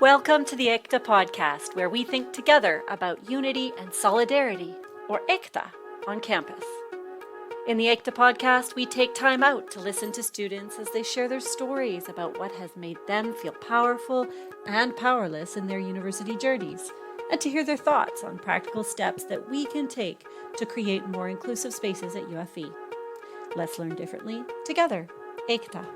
Welcome to the ICTA podcast, where we think together about unity and solidarity, or ICTA, on campus. In the ICTA podcast, we take time out to listen to students as they share their stories about what has made them feel powerful and powerless in their university journeys, and to hear their thoughts on practical steps that we can take to create more inclusive spaces at UFE. Let's learn differently together. ICTA.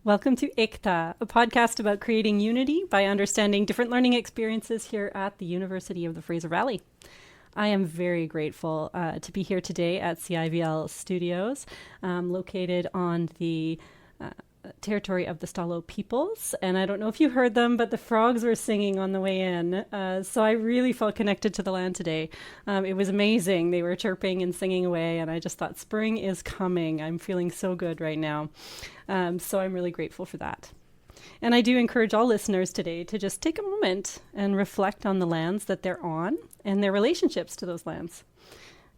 Welcome to ICTA, a podcast about creating unity by understanding different learning experiences here at the University of the Fraser Valley. I am very grateful to be here today at CIVL Studios, located on the territory of the Stalo peoples. And I don't know if you heard them, but the frogs were singing on the way in. So I really felt connected to the land today. It was amazing. They were chirping and singing away, and I just thought spring is coming. I'm feeling so good right now. So I'm really grateful for that. And I do encourage all listeners today to just take a moment and reflect on the lands that they're on and their relationships to those lands.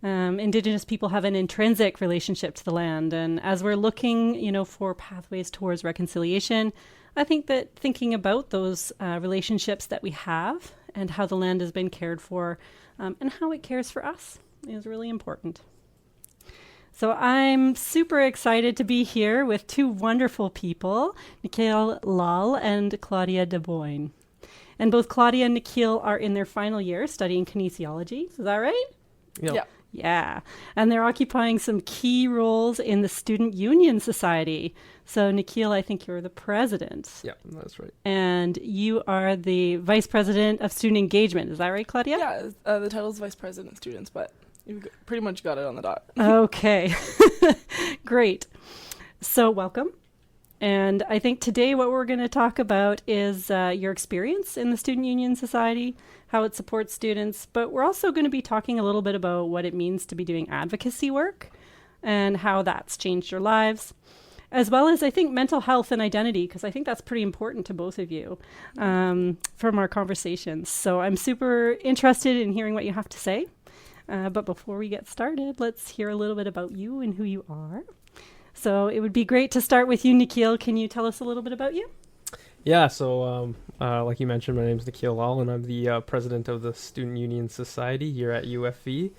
Indigenous people have an intrinsic relationship to the land. And as we're looking, for pathways towards reconciliation, I think that thinking about those relationships that we have and how the land has been cared for and how it cares for us is really important. So I'm super excited to be here with two wonderful people, Nikiel Lal and Claudia Daboin. And both Claudia and Nikiel are in their final year studying kinesiology. Is that right? Yeah. Yeah. And they're occupying some key roles in the Student Union Society. So Nikiel, I think you're the president. Yeah, that's right. And you are the vice president of student engagement. Is that right, Claudia? Yeah, the title is vice president of students, but you've pretty much got it on the dot. Okay. Great. So welcome. And I think today what we're going to talk about is your experience in the Student Union Society, how it supports students, but we're also going to be talking a little bit about what it means to be doing advocacy work and how that's changed your lives, as well as, I think, mental health and identity, because I think that's pretty important to both of you from our conversations. So I'm super interested in hearing what you have to say. But before we get started, let's hear a little bit about you and who you are. So it would be great to start with you, Nikiel. Can you tell us a little bit about you? Yeah, so like you mentioned, my name is Nikiel Lal, and I'm the president of the Student Union Society here at UFE.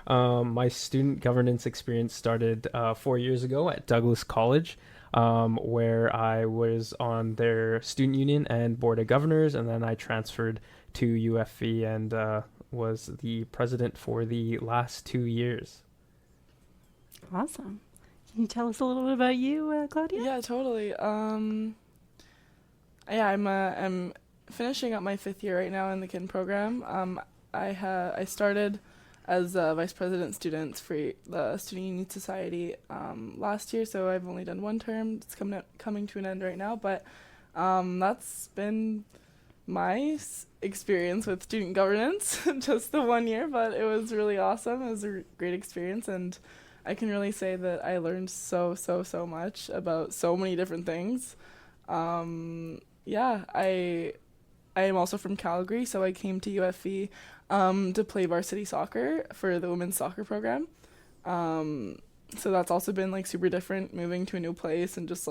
My student governance experience started 4 years ago at Douglas College, where I was on their student union and board of governors, and then I transferred to UFE and was the president for the last 2 years. Awesome. Can you tell us a little bit about you, Claudia? Yeah, totally. I'm finishing up my 5th year right now in the KIN program. I started as a vice president students for the Student Union Society last year, so I've only done 1 term. It's coming to an end right now, but that's been my experience with student governance, just the 1 year, but it was really awesome. It was a great experience, and I can really say that I learned so much about so many different things. I am also from Calgary, so I came to UFE to play varsity soccer for the women's soccer program. So that's also been super different, moving to a new place and just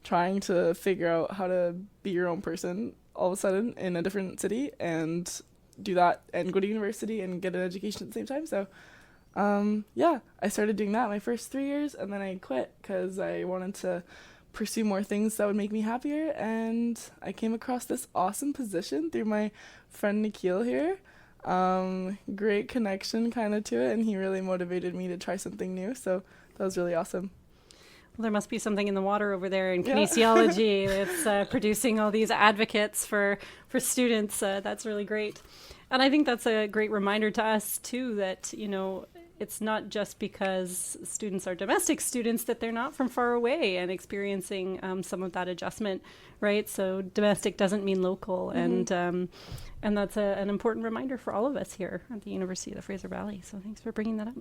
trying to figure out how to be your own person all of a sudden in a different city and do that and go to university and get an education at the same time. So I started doing that my first 3 years, and then I quit because I wanted to pursue more things that would make me happier, and I came across this awesome position through my friend Nikiel here. Great connection kind of to it, and he really motivated me to try something new, so that was really awesome. Well, there must be something in the water over there in kinesiology that's producing all these advocates for students. That's really great. And I think that's a great reminder to us, too, that, it's not just because students are domestic students that they're not from far away and experiencing some of that adjustment, right? So domestic doesn't mean local. Mm-hmm. And that's an important reminder for all of us here at the University of the Fraser Valley. So thanks for bringing that up.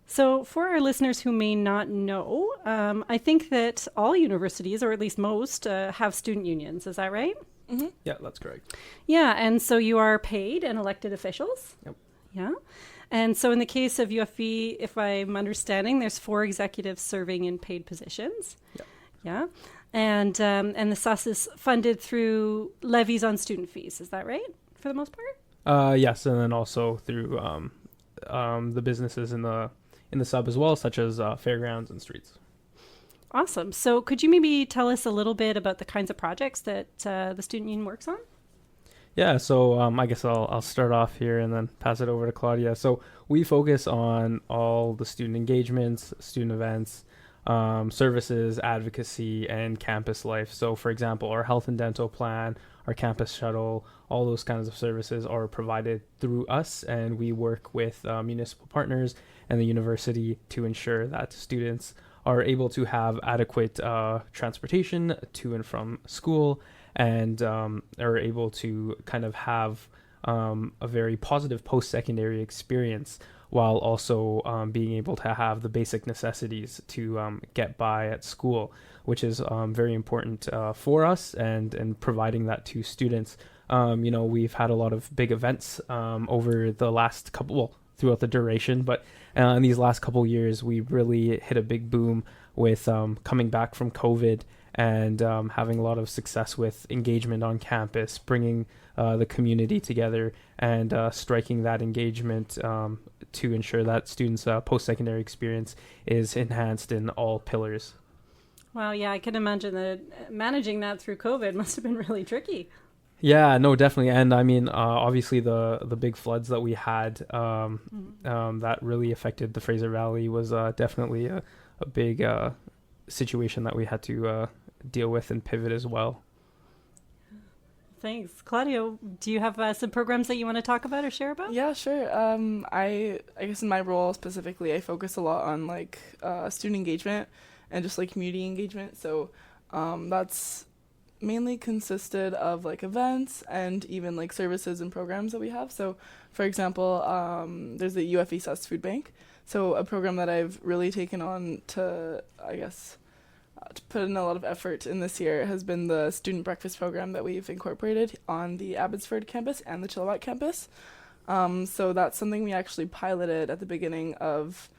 So for our listeners who may not know, I think that all universities, or at least most, have student unions. Is that right? Mm-hmm. Yeah, that's correct. Yeah, and so you are paid and elected officials? Yep. Yeah. And so in the case of UFE, if I'm understanding, there's 4 executives serving in paid positions. Yep. Yeah. and the SUS is funded through levies on student fees. Is that right, for the most part? Yes, and then also through the businesses in the sub as well, such as fairgrounds and streets. Awesome. So could you maybe tell us a little bit about the kinds of projects that the Student Union works on? Yeah, so I guess I'll start off here and then pass it over to Claudia. So we focus on all the student engagements, student events, services, advocacy, and campus life. So, for example, our health and dental plan, our campus shuttle, all those kinds of services are provided through us, and we work with municipal partners and the university to ensure that students are able to have adequate transportation to and from school, and are able to kind of have a very positive post-secondary experience, while also being able to have the basic necessities to get by at school, which is very important for us, and providing that to students. We've had a lot of big events over the last couple, throughout the duration, but in these last couple years, we really hit a big boom with coming back from COVID, and having a lot of success with engagement on campus, bringing the community together, and striking that engagement to ensure that students' post-secondary experience is enhanced in all pillars. Wow, yeah, I can imagine that managing that through COVID must have been really tricky. Yeah, no, definitely. And I mean, obviously the big floods that we had that really affected the Fraser Valley was definitely a big situation that we had to deal with and pivot as well. Thanks. Claudia, do you have some programs that you want to talk about or share about? Yeah, sure. I guess in my role specifically, I focus a lot on like student engagement and just like community engagement. So that's mainly consisted of like events and even like services and programs that we have. So for example, there's the UFE SUS Food Bank. So a program that I've really taken on to, I guess, to put in a lot of effort in this year has been the student breakfast program that we've incorporated on the Abbotsford campus and the Chilliwack campus. So that's something we actually piloted at the beginning of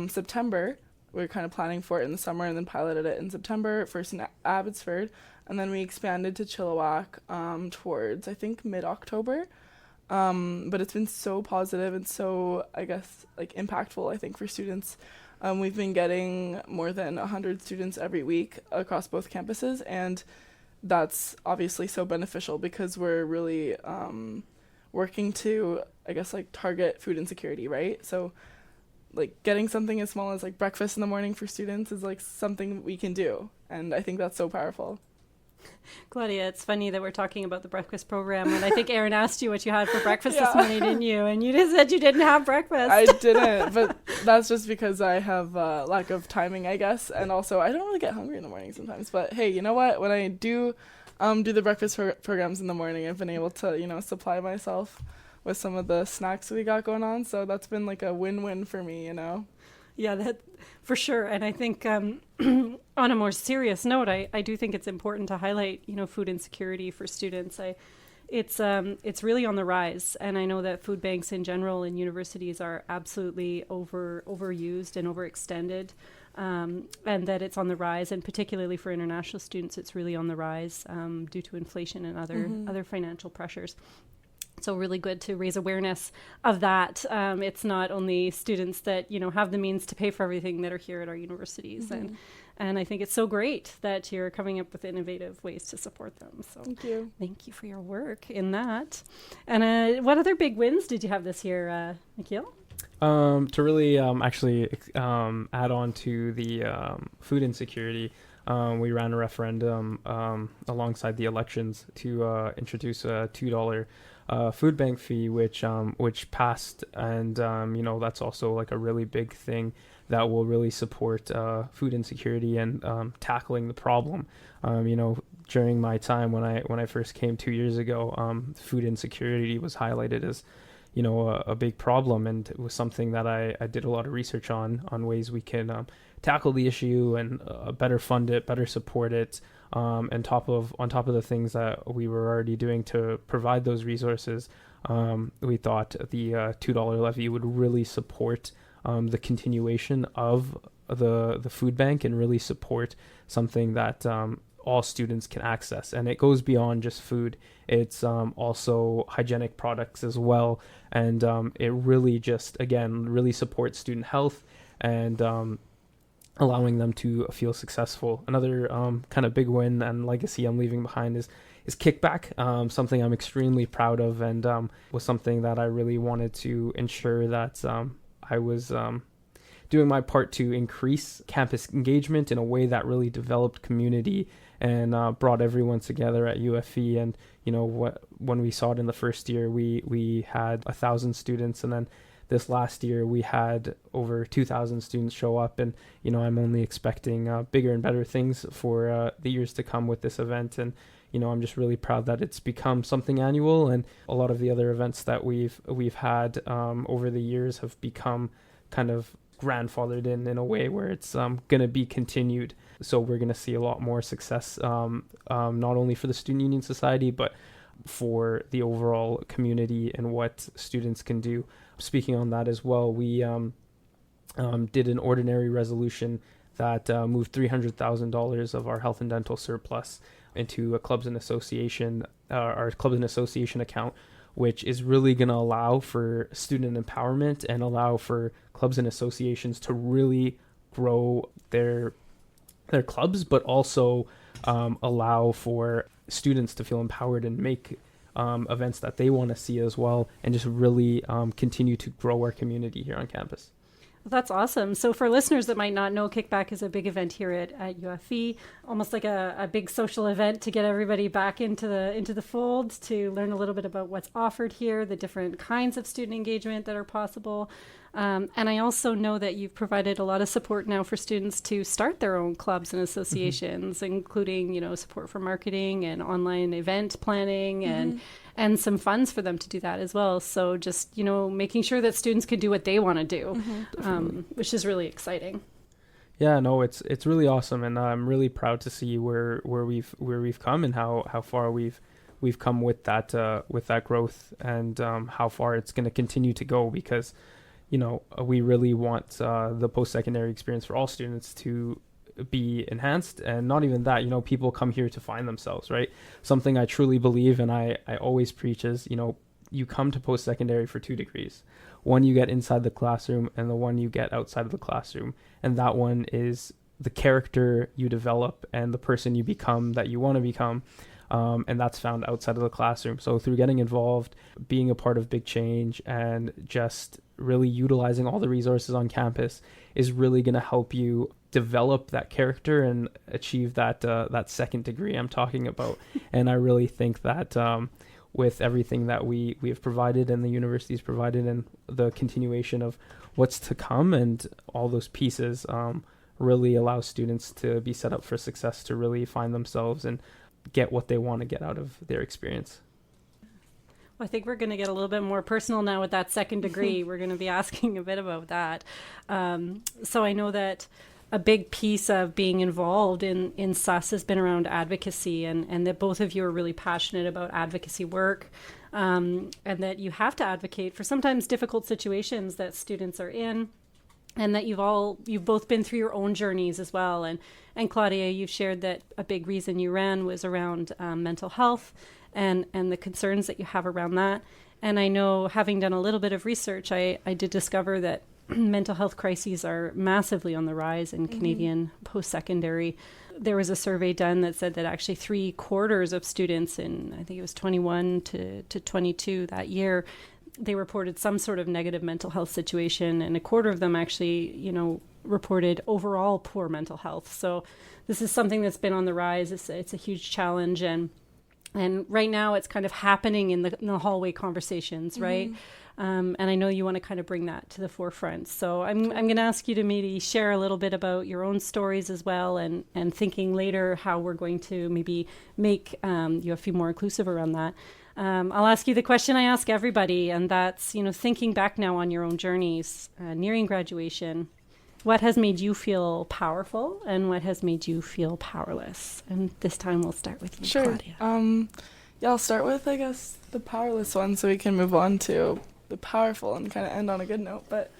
September. We were kind of planning for it in the summer and then piloted it in September, first in Abbotsford, and then we expanded to Chilliwack towards, I think, mid-October. But it's been so positive and so, I guess, like impactful, I think, for students. We've been getting more than 100 students every week across both campuses, and that's obviously so beneficial because we're really working to, I guess, like target food insecurity, right? So like getting something as small as like breakfast in the morning for students is like something we can do, and I think that's so powerful. Claudia, it's funny that we're talking about the breakfast program, and I think Aaron asked you what you had for breakfast this morning, didn't you? And you just said you didn't have breakfast. I didn't, but that's just because I have lack of timing, I guess, and also I don't really get hungry in the morning sometimes. But hey, you know what? When I do the breakfast programs in the morning, I've been able to, supply myself with some of the snacks we got going on. So that's been like a win-win for me, Yeah, that for sure. And I think on a more serious note, I do think it's important to highlight, food insecurity for students. It's really on the rise. And I know that food banks in general in universities are absolutely overused and overextended, and that it's on the rise. And particularly for international students, it's really on the rise due to inflation and other financial pressures. So really good to raise awareness of that. It's not only students that, have the means to pay for everything that are here at our universities. And I think it's so great that you're coming up with innovative ways to support them. So thank you for your work in that. And what other big wins did you have this year, Nikiel? To really actually add on to the food insecurity, we ran a referendum alongside the elections to introduce a $2 food bank fee, which passed, and that's also like a really big thing that will really support food insecurity and tackling the problem. During my time when I first came 2 years ago, food insecurity was highlighted as a big problem, and it was something that I did a lot of research on ways we can tackle the issue and better fund it, better support it. On top of the things that we were already doing to provide those resources, we thought the $2 levy would really support the continuation of the food bank and really support something that all students can access. And it goes beyond just food. It's also hygienic products as well. And it really just, again, really supports student health and allowing them to feel successful. Another kind of big win and legacy I'm leaving behind is Kickback, something I'm extremely proud of, and was something that I really wanted to ensure that I was doing my part to increase campus engagement in a way that really developed community and brought everyone together at UFE. And when we saw it in the first year, we had 1,000 students, and then this last year we had over 2,000 students show up. And I'm only expecting bigger and better things for the years to come with this event. And I'm just really proud that it's become something annual, and a lot of the other events that we've had over the years have become kind of grandfathered in a way where it's going to be continued. So we're going to see a lot more success, not only for the Student Union Society, but for the overall community and what students can do. Speaking on that as well, we did an ordinary resolution that moved $300,000 of our health and dental surplus into a clubs and association, our clubs and association account, which is really going to allow for student empowerment and allow for clubs and associations to really grow their clubs, but also allow for students to feel empowered and make events that they want to see as well, and just really continue to grow our community here on campus. That's awesome. So for listeners that might not know, Kickback is a big event here at UFE, almost like a big social event to get everybody back into the fold, to learn a little bit about what's offered here, the different kinds of student engagement that are possible. And I also know that you've provided a lot of support now for students to start their own clubs and associations, including, support for marketing and online event planning and some funds for them to do that as well. So just, making sure that students can do what they want to do, which is really exciting. Yeah, no, it's really awesome. And I'm really proud to see where we've come and how far we've come with that growth, and how far it's going to continue to go, because we really want the post-secondary experience for all students to be enhanced. And not even that, people come here to find themselves, right? Something I truly believe, and I always preach, is, you come to post-secondary for 2 degrees. One you get inside the classroom, and the one you get outside of the classroom. And that one is the character you develop and the person you become that you want to become. And that's found outside of the classroom. So through getting involved, being a part of big change, and just really utilizing all the resources on campus is really going to help you develop that character and achieve that second degree I'm talking about. And I really think that with everything that we have provided and the university's provided, and the continuation of what's to come and all those pieces, really allows students to be set up for success, to really find themselves and get what they want to get out of their experience. Well, I think we're going to get a little bit more personal now with that second degree. We're going to be asking a bit about that. So I know that a big piece of being involved in SUS has been around advocacy, and that both of you are really passionate about advocacy work, and that you have to advocate for sometimes difficult situations that students are in, and that you've both been through your own journeys as well. And Claudia, you've shared that a big reason you ran was around mental health and the concerns that you have around that. And I know, having done a little bit of research, I did discover that mental health crises are massively on the rise in Canadian post-secondary. There was a survey done that said that actually 3/4 of students in, I think it was 21 to 22 that year, they reported some sort of negative mental health situation, and 1/4 of them actually, reported overall poor mental health. So this is something that's been on the rise. It's a huge challenge, and right now it's kind of happening in the hallway conversations, right? And I know you want to kind of bring that to the forefront. So I'm going to ask you to maybe share a little bit about your own stories as well, and thinking later how we're going to maybe make UFE more inclusive around that. I'll ask you the question I ask everybody, and that's, thinking back now on your own journeys, nearing graduation, what has made you feel powerful and what has made you feel powerless? And this time we'll start with you, Sure. Claudia. I'll start with, I guess, the powerless one, so we can move on to the powerful and kind of end on a good note. But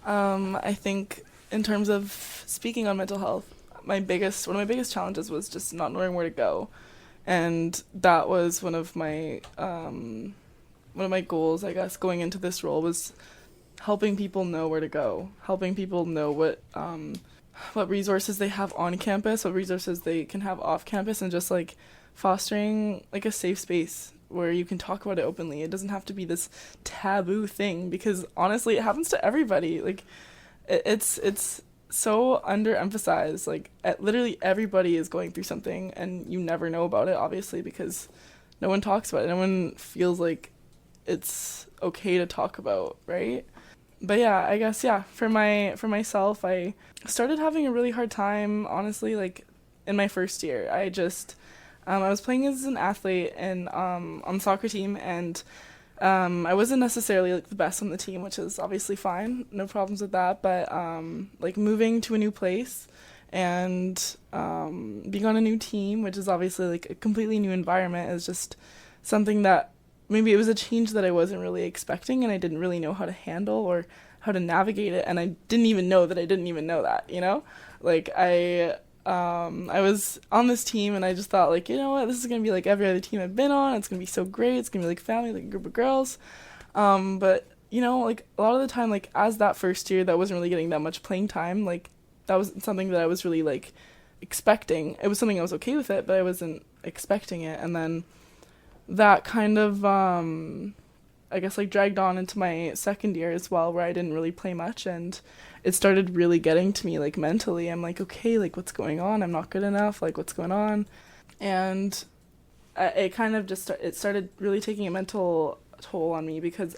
I think in terms of speaking on mental health, one of my biggest challenges was just not knowing where to go, and that was one of my goals, I guess, going into this role, was helping people know where to go, helping people know what resources they have on campus, what resources they can have off campus, and just like fostering like a safe space where you can talk about it openly. It doesn't have to be this taboo thing, because honestly it happens to everybody. Like it's so underemphasized. Like literally everybody is going through something, and you never know about it, obviously, because no one talks about it. No one feels like it's okay to talk about, right? But yeah, I guess, yeah, for myself, I started having a really hard time, honestly, like in my first year. I was playing as an athlete and on the soccer team, and I wasn't necessarily like the best on the team, which is obviously fine, no problems with that. But like moving to a new place and being on a new team, which is obviously like a completely new environment, is just something that maybe it was a change that I wasn't really expecting, and I didn't really know how to handle or how to navigate it, and I didn't even know that I didn't even know that, you know? Like I was on this team, and I just thought, like, you know what, this is gonna be like every other team I've been on. It's gonna be so great. It's gonna be like family, like a group of girls. But you know, like a lot of the time, like as that first year, that wasn't really getting that much playing time. Like that was something that I was really like expecting. It was something I was okay with it, but I wasn't expecting it. And then that kind of I guess like dragged on into my second year as well, where I didn't really play much, and it started really getting to me like mentally. I'm like, okay, like what's going on? I'm not good enough, like what's going on? And it kind of just it started really taking a mental toll on me, because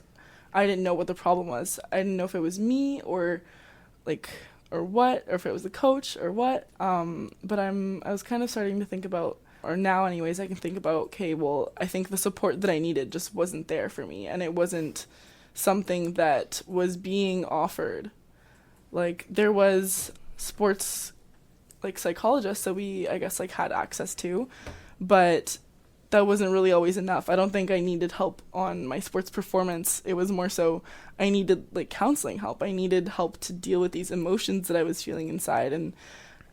I didn't know what the problem was. I didn't know if it was me or what, or if it was the coach or what. But I was kind of starting to think about, or now anyways, I can think about, okay, well, I think the support that I needed just wasn't there for me, and it wasn't something that was being offered. Like there was sports like psychologists that we, I guess, like had access to, but that wasn't really always enough. I don't think I needed help on my sports performance. It was more so I needed like counseling help. I needed help to deal with these emotions that I was feeling inside,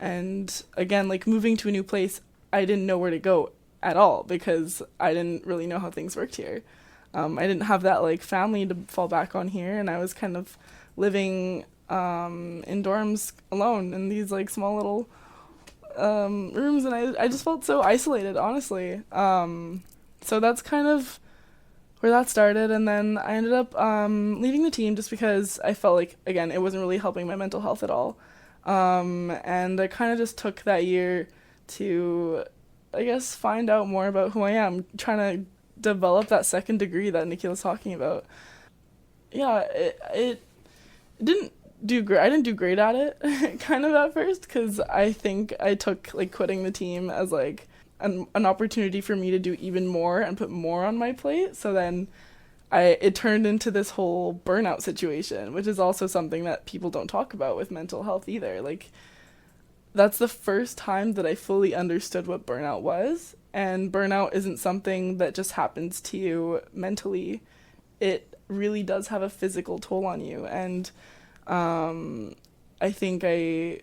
and again, like moving to a new place, I didn't know where to go at all, because I didn't really know how things worked here. I didn't have that like family to fall back on here, and I was kind of living in dorms alone in these like small little rooms, and I just felt so isolated, honestly. So that's kind of where that started, and then I ended up leaving the team just because I felt like, again, it wasn't really helping my mental health at all. And I kind of just took that year to, I guess, find out more about who I am, trying to develop that second degree that Nikiel was talking about. Yeah, it didn't do great. I didn't do great at it kind of at first, because I think I took like quitting the team as like an opportunity for me to do even more and put more on my plate. So then it turned into this whole burnout situation, which is also something that people don't talk about with mental health either. Like that's the first time that I fully understood what burnout was. And burnout isn't something that just happens to you mentally. It really does have a physical toll on you. And I think I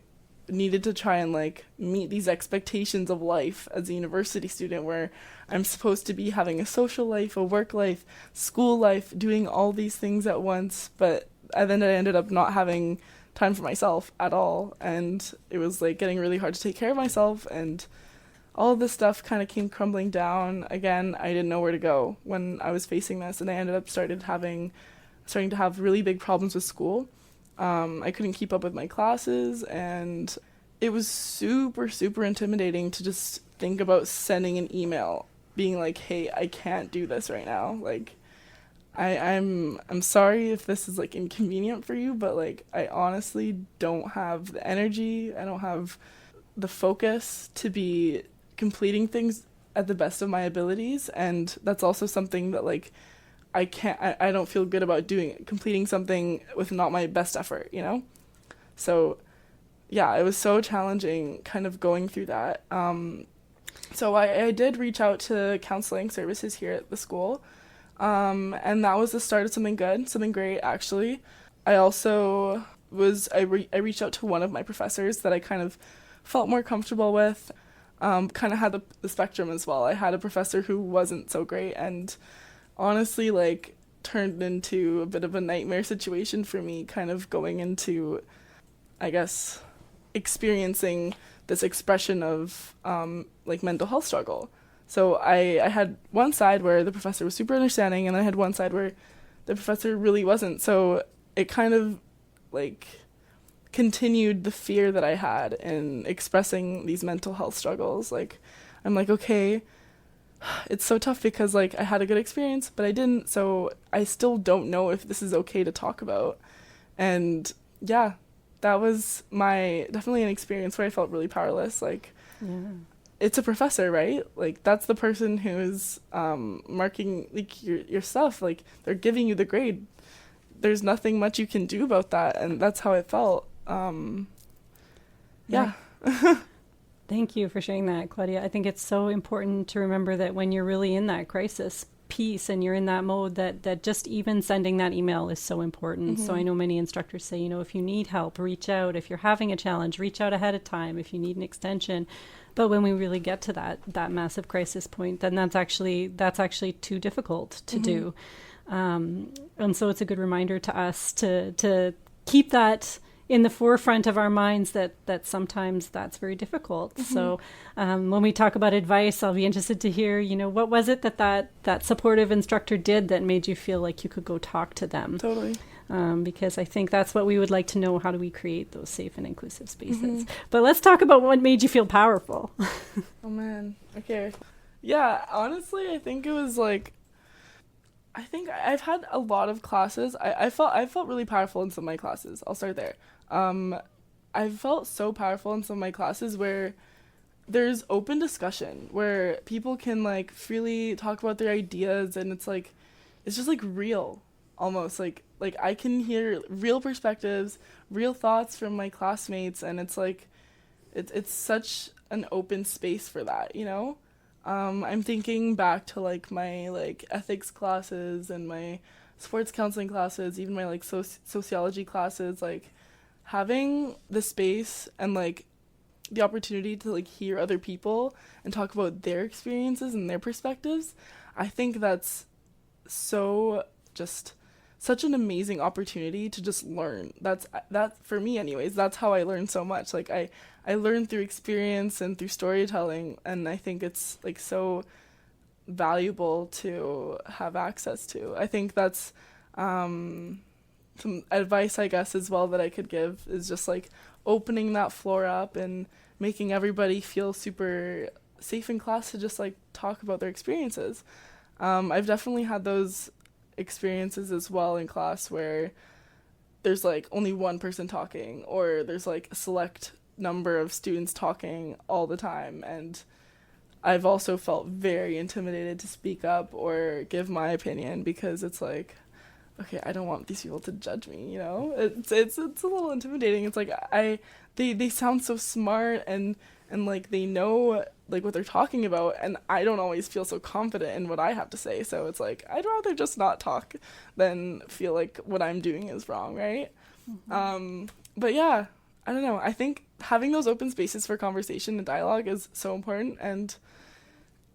needed to try and like meet these expectations of life as a university student, where I'm supposed to be having a social life, a work life, school life, doing all these things at once. But then I ended up not having time for myself at all, and it was like getting really hard to take care of myself, and all of this stuff kind of came crumbling down. Again, I didn't know where to go when I was facing this, and I ended up starting to have really big problems with school. I couldn't keep up with my classes, and it was super, super intimidating to just think about sending an email being like, hey, I can't do this right now. Like, I'm sorry if this is like inconvenient for you, but like I honestly don't have the energy, I don't have the focus to be completing things at the best of my abilities, and that's also something that like I don't feel good about completing something with not my best effort, you know? So yeah, it was so challenging kind of going through that. So I did reach out to counseling services here at the school. And that was the start of something good, something great, actually. I also I reached out to one of my professors that I kind of felt more comfortable with. Kind of had the spectrum as well. I had a professor who wasn't so great and honestly like turned into a bit of a nightmare situation for me, kind of going into, I guess, experiencing this expression of like mental health struggle. So I had one side where the professor was super understanding, and I had one side where the professor really wasn't. So it kind of like continued the fear that I had in expressing these mental health struggles. Like, I'm like, okay, it's so tough because like I had a good experience, but I didn't. So I still don't know if this is okay to talk about. And yeah, that was definitely an experience where I felt really powerless. Like, it's a professor, right? Like, that's the person who is marking like your stuff. Like, they're giving you the grade. There's nothing much you can do about that, and that's how it felt. Yeah. Thank you for sharing that, Claudia. I think it's so important to remember that when you're really in that crisis piece and you're in that mode, that just even sending that email is so important. So I know many instructors say, if you need help, reach out. If you're having a challenge, reach out ahead of time if you need an extension. But when we really get to that massive crisis point, then that's actually too difficult to do. And so it's a good reminder to us to keep that in the forefront of our minds, that sometimes that's very difficult. So when we talk about advice, I'll be interested to hear, what was it that supportive instructor did that made you feel like you could go talk to them? Totally. Because I think that's what we would like to know. How do we create those safe and inclusive spaces? But let's talk about what made you feel powerful. Oh, man. Okay. Yeah, honestly, I think it was like, I think I've had a lot of classes. I felt really powerful in some of my classes. I'll start there. I felt so powerful in some of my classes where there's open discussion, where people can like freely talk about their ideas, and it's just like real, almost like I can hear real perspectives, real thoughts from my classmates, and it's like it's such an open space for that, I'm thinking back to like my like ethics classes and my sports counseling classes, even my like sociology classes, like having the space and like the opportunity to like hear other people and talk about their experiences and their perspectives. I think that's such an amazing opportunity to just learn. That for me anyways, that's how I learn so much. Like I learn through experience and through storytelling, and I think it's like so valuable to have access to. I think that's some advice, I guess, as well that I could give is just like opening that floor up and making everybody feel super safe in class to just like talk about their experiences. I've definitely had those experiences as well in class where there's like only one person talking, or there's like a select number of students talking all the time, and I've also felt very intimidated to speak up or give my opinion because it's like, okay, I don't want these people to judge me, It's a little intimidating. It's like they sound so smart and like they know like what they're talking about, and I don't always feel so confident in what I have to say. So it's like I'd rather just not talk than feel like what I'm doing is wrong, right? But yeah, I don't know. I think having those open spaces for conversation and dialogue is so important, and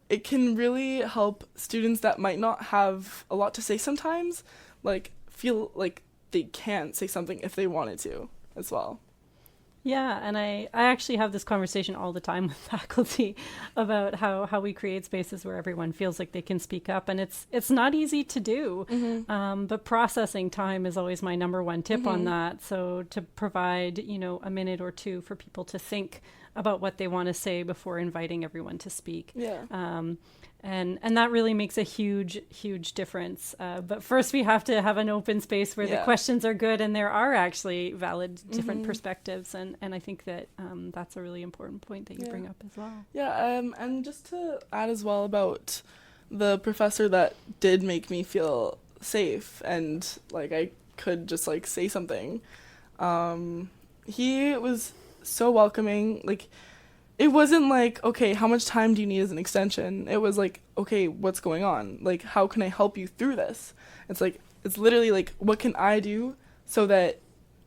it can really help students that might not have a lot to say sometimes, like feel like they can say something if they wanted to as well. Yeah, and I actually have this conversation all the time with faculty about how we create spaces where everyone feels like they can speak up, and it's not easy to do. But processing time is always my number one tip on that. So to provide, a minute or two for people to think about what they want to say before inviting everyone to speak. Yeah. And that really makes a huge, huge difference. But first we have to have an open space where the questions are good and there are actually valid different perspectives. And I think that that's a really important point that you bring up as well. Yeah, and just to add as well about the professor that did make me feel safe and like I could just like say something. He was so welcoming. Like, it wasn't like, okay, how much time do you need as an extension? It was like, okay, what's going on? Like, how can I help you through this? It's like, it's literally like, what can I do so that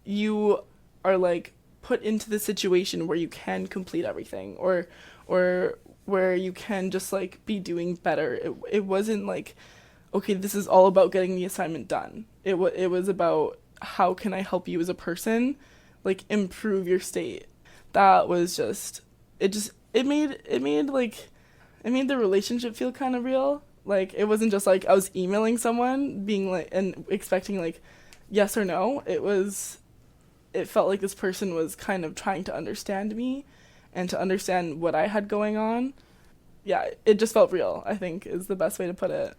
you are like put into the situation where you can complete everything, or where you can just like be doing better. It wasn't like, okay, this is all about getting the assignment done. It was about, how can I help you as a person, like improve your state. That was just, it made the relationship feel kind of real. Like, it wasn't just like I was emailing someone being like and expecting like yes or no. It felt like this person was kind of trying to understand me and to understand what I had going on. Yeah, it just felt real, I think, is the best way to put it.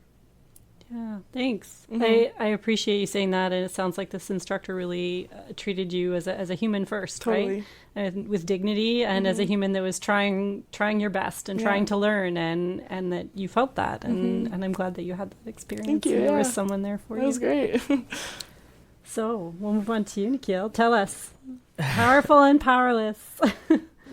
Yeah, thanks. I appreciate you saying that, and it sounds like this instructor really treated you as a human first, Totally. right? And with dignity, and as a human that was trying your best and trying to learn, and that you felt that, and I'm glad that you had that experience. Thank you. And there yeah. was someone there for you. That was great. So we'll move on to you, Nikiel. Tell us, powerful and powerless.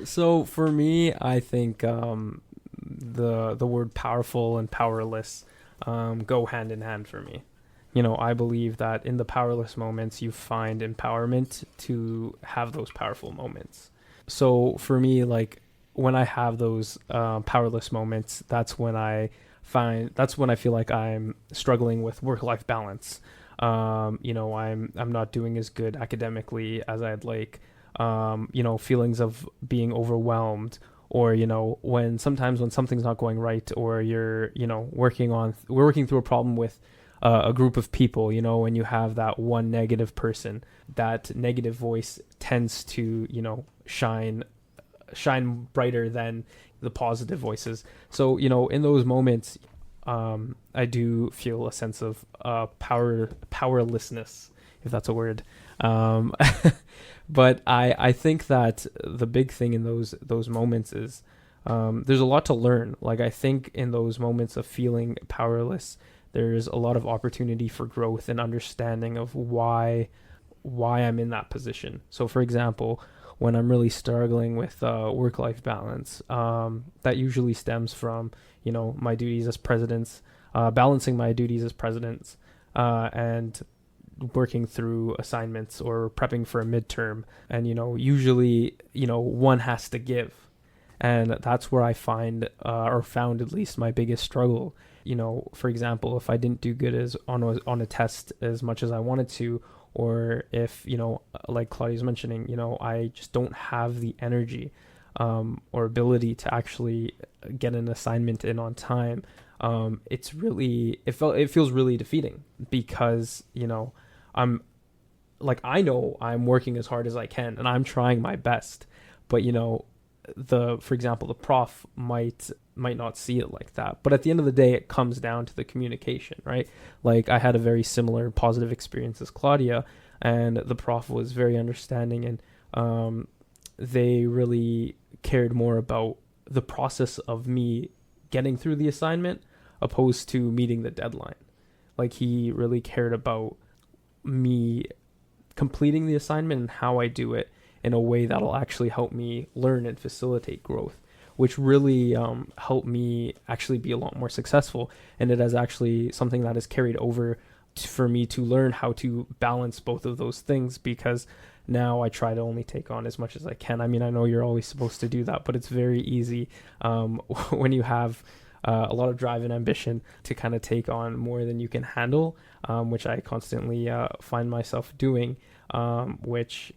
So for me, I think the word powerful and powerless go hand in hand for me. I believe that in the powerless moments, you find empowerment to have those powerful moments. So for me, like when I have those powerless moments, that's when I feel like I'm struggling with work-life balance. I'm not doing as good academically as I'd like. Feelings of being overwhelmed, or when something's not going right, or you're we're working through a problem with a group of people, and you have that one negative person, that negative voice tends to shine brighter than the positive voices. So in those moments, I do feel a sense of powerlessness, if that's a word. But I think that the big thing in those moments is there's a lot to learn. Like, I think in those moments of feeling powerless, there's a lot of opportunity for growth and understanding of why I'm in that position. So for example, when I'm really struggling with work-life balance, that usually stems from my duties as presidents, balancing my duties as presidents, and working through assignments or prepping for a midterm. And usually one has to give, and that's where I find or found at least my biggest struggle. For example, if I didn't do good on a test as much as I wanted to, or if like Claudia's mentioning, I just don't have the energy or ability to actually get an assignment in on time, it feels really defeating, because I'm like, I know I'm working as hard as I can and I'm trying my best, but for example, the prof might not see it like that. But at the end of the day, it comes down to the communication, right? Like, I had a very similar positive experience as Claudia, and the prof was very understanding, and they really cared more about the process of me getting through the assignment opposed to meeting the deadline. Like, he really cared about me completing the assignment and how I do it in a way that'll actually help me learn and facilitate growth, which really helped me actually be a lot more successful. And it is actually something that is carried over for me to learn how to balance both of those things, because now I try to only take on as much as I can. I mean, I know you're always supposed to do that, but it's very easy when you have a lot of drive and ambition to kind of take on more than you can handle, which I constantly find myself doing, which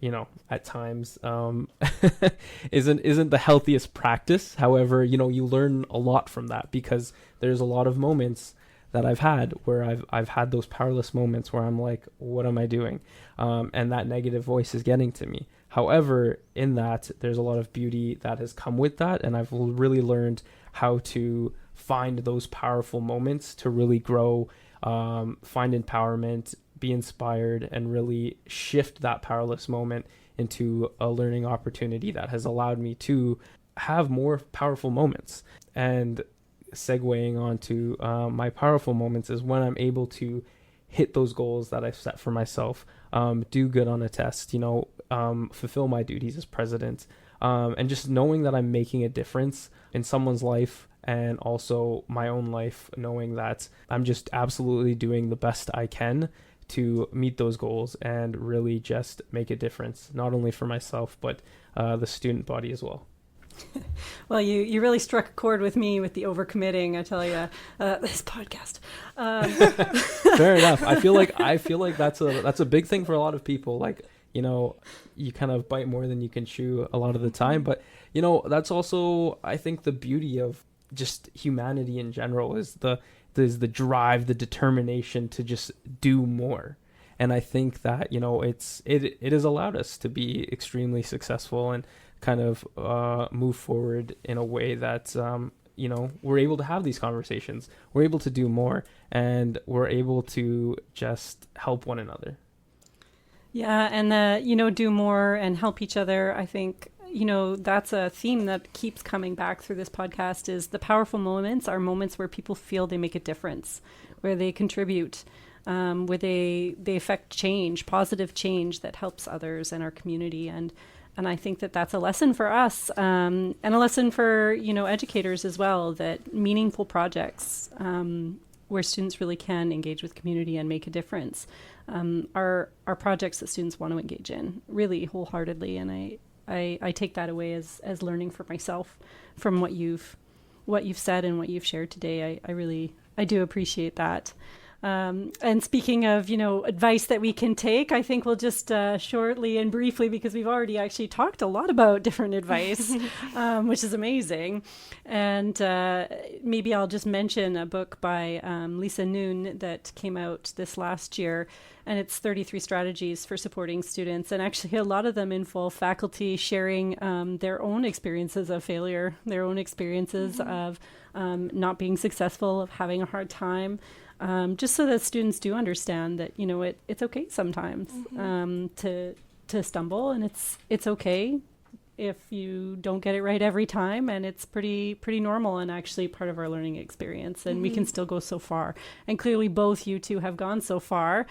at times isn't the healthiest practice. However, you learn a lot from that, because there's a lot of moments that I've had where I've had those powerless moments where I'm like, what am I doing? And that negative voice is getting to me. However, in that, there's a lot of beauty that has come with that, and I've really learned how to find those powerful moments to really grow, find empowerment, be inspired, and really shift that powerless moment into a learning opportunity that has allowed me to have more powerful moments. And segueing onto my powerful moments is when I'm able to hit those goals that I've set for myself, do good on a test, fulfill my duties as president, and just knowing that I'm making a difference in someone's life, and also my own life, knowing that I'm just absolutely doing the best I can to meet those goals and really just make a difference, not only for myself, but the student body as well. Well, you really struck a chord with me with the overcommitting, I tell you, this podcast. Fair enough. I feel like that's a big thing for a lot of people. Like, you know, you kind of bite more than you can chew a lot of the time. But, you know, that's also, I think, the beauty of just humanity in general is the drive, the determination to just do more. And I think that, you know, it has allowed us to be extremely successful and kind of move forward in a way that, you know, we're able to have these conversations, we're able to do more, and we're able to just help one another. Yeah, and you know, do more and help each other. I think, you know, that's a theme that keeps coming back through this podcast, is the powerful moments are moments where people feel they make a difference, where they contribute, where they affect change, positive change that helps others in our community. And I think that that's a lesson for us, and a lesson for, you know, educators as well, that meaningful projects where students really can engage with community and make a difference are projects that students want to engage in really wholeheartedly. And I take that away as learning for myself from what you've said and what you've shared today. I do appreciate that. And speaking of, you know, advice that we can take, I think we'll just shortly and briefly, because we've already actually talked a lot about different advice, which is amazing. And maybe I'll just mention a book by Lisa Noon that came out this last year, and it's 33 strategies for supporting students. And actually a lot of them involve faculty sharing their own experiences of failure, their own experiences of not being successful, of having a hard time. Just so that students do understand that, you know, it's okay sometimes to stumble, and it's okay if you don't get it right every time, and it's pretty normal and actually part of our learning experience, and we can still go so far. And clearly both you two have gone so far,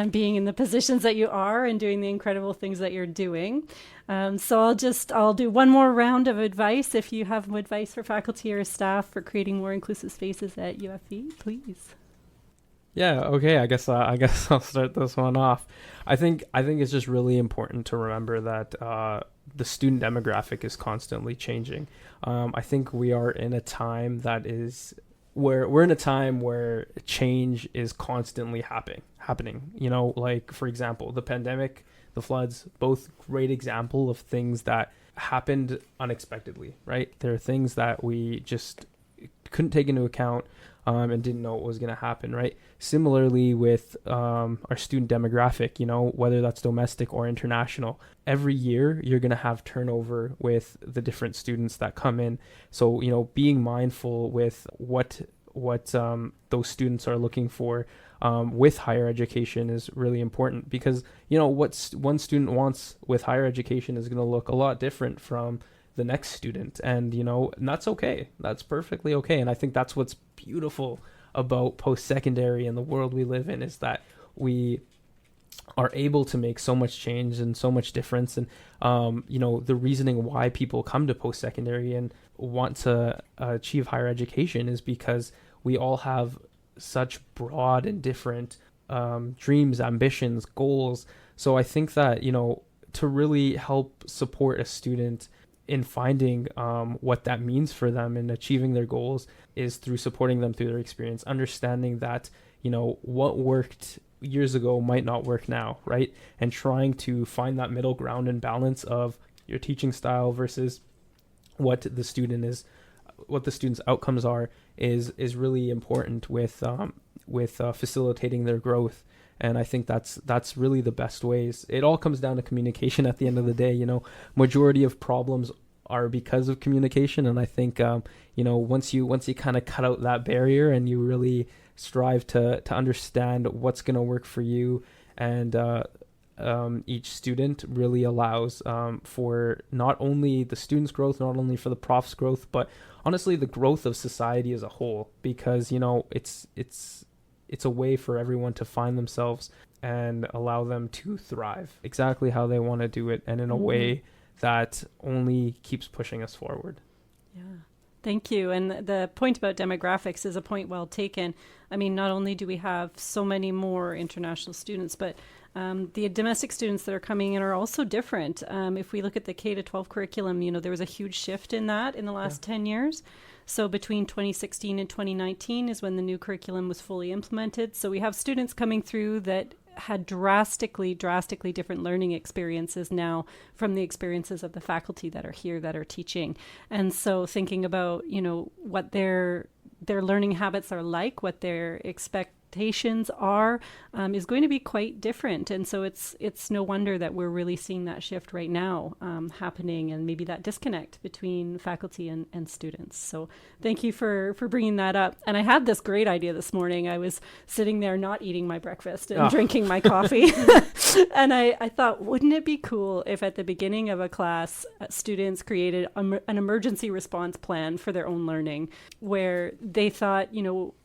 being in the positions that you are and doing the incredible things that you're doing. So I'll do one more round of advice. If you have advice for faculty or staff for creating more inclusive spaces at UFE, please. Yeah, okay, I guess I'll start this one off. I think it's just really important to remember that the student demographic is constantly changing. I think we are in a time where change is constantly happening. You know, like, for example, the pandemic, the floods, both great example of things that happened unexpectedly, right? There are things that we just couldn't take into account and didn't know what was going to happen, right? Similarly with our student demographic, you know, whether that's domestic or international, every year you're going to have turnover with the different students that come in. So, you know, being mindful with what those students are looking for with higher education is really important, because, you know, what one student wants with higher education is going to look a lot different from the next student. And, you know, and that's okay. That's perfectly okay. And I think that's what's beautiful about post-secondary and the world we live in, is that we are able to make so much change and so much difference. And, you know, the reasoning why people come to post-secondary and want to achieve higher education is because we all have such broad and different dreams, ambitions, goals. So I think that, you know, to really help support a student in finding what that means for them and achieving their goals is through supporting them through their experience, understanding that, you know, what worked years ago might not work now, right? And trying to find that middle ground and balance of your teaching style versus what the student's outcomes are is really important with facilitating their growth. And I think that's really the best ways. It all comes down to communication at the end of the day. You know, majority of problems are because of communication. And I think, you know, once you kind of cut out that barrier and you really strive to understand what's going to work for you, and each student really allows for not only the students' growth, not only for the profs' growth, but honestly the growth of society as a whole. Because, you know, it's a way for everyone to find themselves and allow them to thrive exactly how they want to do it, and in a way that only keeps pushing us forward. Yeah. Thank you. And the point about demographics is a point well taken. I mean, not only do we have so many more international students, but the domestic students that are coming in are also different. If we look at the K-12 curriculum, there was a huge shift in that in the last 10 years. So between 2016 and 2019 is when the new curriculum was fully implemented. So we have students coming through that had drastically different learning experiences now from the experiences of the faculty that are here that are teaching. And so thinking about, what their learning habits are like, what their expectations are, is going to be quite different. And so it's no wonder that we're really seeing that shift right now happening, and maybe that disconnect between faculty and students. So thank you for bringing that up. And I had this great idea this morning. I was sitting there not eating my breakfast and drinking my coffee. And I thought, wouldn't it be cool if at the beginning of a class, students created an emergency response plan for their own learning, where they thought,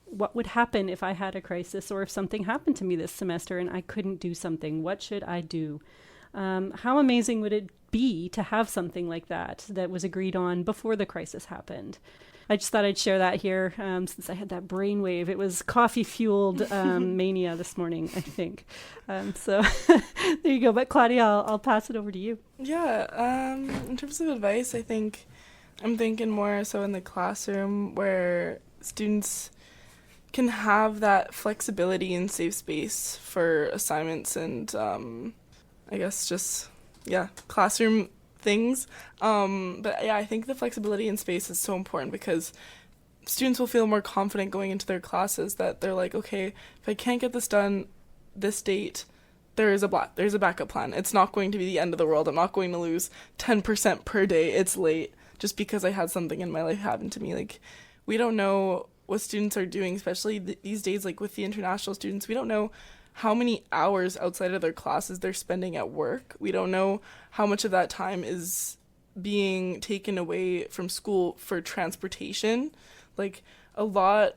what would happen if I had a crisis, or if something happened to me this semester and I couldn't do something? What should I do? How amazing would it be to have something like that was agreed on before the crisis happened? I just thought I'd share that here since I had that brainwave. It was coffee-fueled mania this morning, I think. So there you go. But Claudia, I'll pass it over to you. Yeah, in terms of advice, I'm thinking more so in the classroom where students can have that flexibility and safe space for assignments and I guess just classroom things. But yeah, I think the flexibility and space is so important because students will feel more confident going into their classes, that they're like, okay, if I can't get this done this date, there's a backup plan. It's not going to be the end of the world. I'm not going to lose 10% per day. It's late just because I had something in my life happen to me. Like, we don't know what students are doing, especially these days, like with the international students. We don't know how many hours outside of their classes they're spending at work. We don't know how much of that time is being taken away from school for transportation. Like, a lot.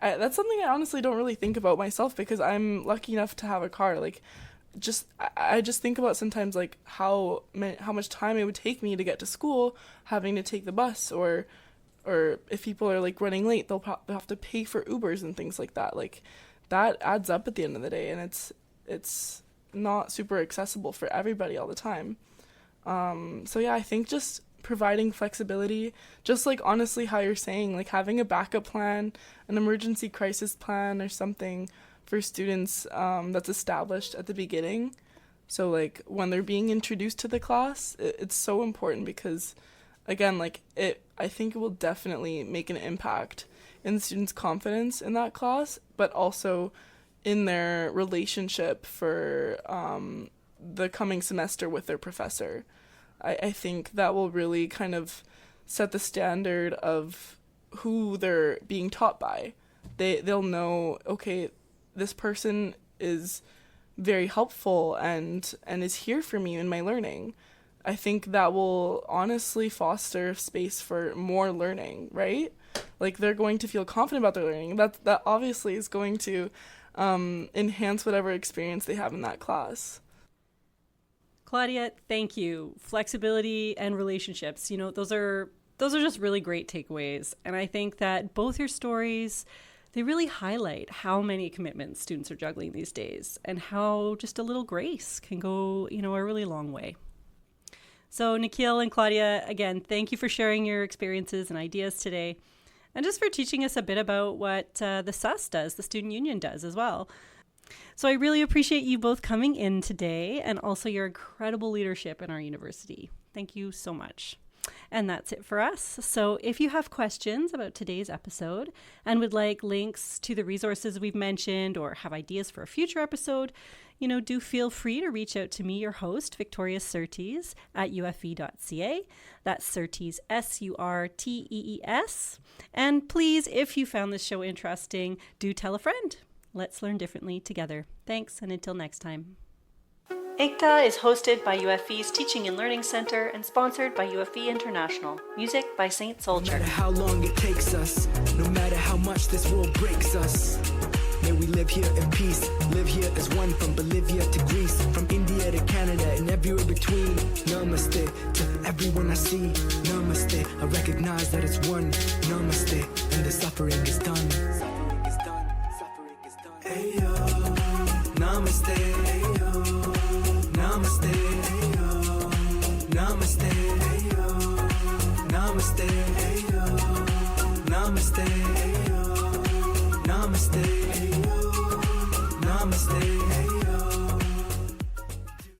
That's something I honestly don't really think about myself, because I'm lucky enough to have a car. Like, I just think about sometimes, like, how much time it would take me to get to school, having to take the bus, or if people are like running late, they'll have to pay for Ubers and things like that. Like, that adds up at the end of the day, and it's not super accessible for everybody all the time. So yeah, I think just providing flexibility, just like honestly how you're saying, like having a backup plan, an emergency crisis plan or something for students that's established at the beginning. So like when they're being introduced to the class, it's so important, because again, like I think it will definitely make an impact in the students' confidence in that class, but also in their relationship for the coming semester with their professor. I think that will really kind of set the standard of who they're being taught by. They'll know, okay, this person is very helpful and is here for me in my learning. I think that will honestly foster space for more learning, right? Like, they're going to feel confident about their learning. That obviously is going to enhance whatever experience they have in that class. Claudia, thank you. Flexibility and relationships, those are just really great takeaways. And I think that both your stories, they really highlight how many commitments students are juggling these days, and how just a little grace can go, a really long way. So Nikiel and Claudia, again, thank you for sharing your experiences and ideas today, and just for teaching us a bit about what the SUS does, the Student Union does as well. So I really appreciate you both coming in today, and also your incredible leadership in our university. Thank you so much. And that's it for us. So if you have questions about today's episode and would like links to the resources we've mentioned, or have ideas for a future episode, do feel free to reach out to me, your host, Victoria Surtees, at ufv.ca. That's Surtees, Surtees. And please, if you found this show interesting, do tell a friend. Let's learn differently together. Thanks, and until next time. IGTA is hosted by UFV's Teaching and Learning Center and sponsored by UFV International. Music by Saint Soldier. No matter how long it takes us, no matter how much this world breaks us, May we live here in peace, live here as one, from Bolivia to Greece, from India to Canada and everywhere between. Namaste to everyone I see. Namaste, I recognize that it's one. Namaste, and the suffering is done. Suffering is done, suffering is done. Ayo, namaste. Ayo, namaste. Ayo, namaste. Ayo, namaste. Ayo, namaste. Ayo, namaste. Ayo, namaste. Ayo.